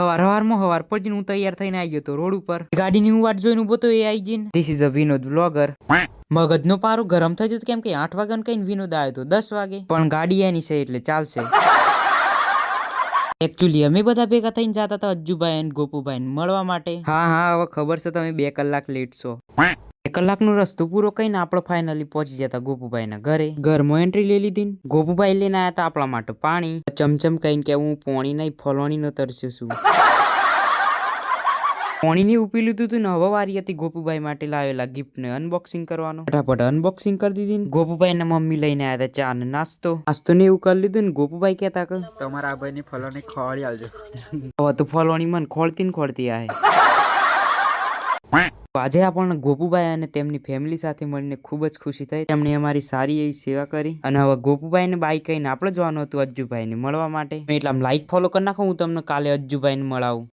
હવાર પર જઈને હું તૈયાર થઈને આવી ગયો તો રોડ ઉપર ગાડીની હું વાટ જોઈને ઉભો તો એ આવી જઈને this is a Vinod blogger. મગજનો પારો ગરમ થઈ જતો કેમ કે 8 વાગ્યાનો કઈ વિનોદ આવ્યો તો 10 વાગે પણ ગાડી એની છે એટલે ચાલશે. એકચ્યુઅલી અમે બધા ભેગા થઈને જતા હતા અજ્જુભાઈ અને ગોપુભાઈ મળવા માટે. હા હવે ખબર છે તમે 2 કલાક લેટ છો. 2 કલાકનો રસ્તો પૂરો કરીને આપણે ફાઇનલી પહોંચી જતા ગોપુભાઈના ઘરે. ઘરમાં એન્ટ્રી લઈ લીધી. ગોપુભાઈ લઈને આવ્યા હતા આપણા માટે પાણી. ચમચમ કહીને કે હું પાણી નહીં ફલવાની નો તરસ્યો છું. પાણીની ઉપી લીધું હતું ને હવે વારી હતી ગોપુભાઈ માટે લાવેલા ગિફ્ટને અનબોક્સિંગ કરવાનો. ફટાફટ અનબોક્સિંગ કરી દીધી. ગોપુભાઈ ને મમ્મી લઈને આવ્યા હતા ચા ને નાસ્તો ને એવું કરી લીધું ને ગોપુભાઈ કહેતા કે તમારા આ ભાઈની ફલોની ખોળી આલજો. હવે તો ફલવાની મન ખોળતી આવે. આજે આપણને ગોપુભાઈ અને તેમની ફેમિલી સાથે મળીને ખૂબ જ ખુશી થઈ. તેમણે અમારી સારી એવી સેવા કરી અને હવે ગોપુભાઈ ને બાઈ કહીને આપણે જવાનું હતું અજ્જુભાઈ ને મળવા માટે. એટલે આમ લાઈક ફોલો કરી નાખો, હું તમને કાલે અજ્જુભાઈ ને મળાવું.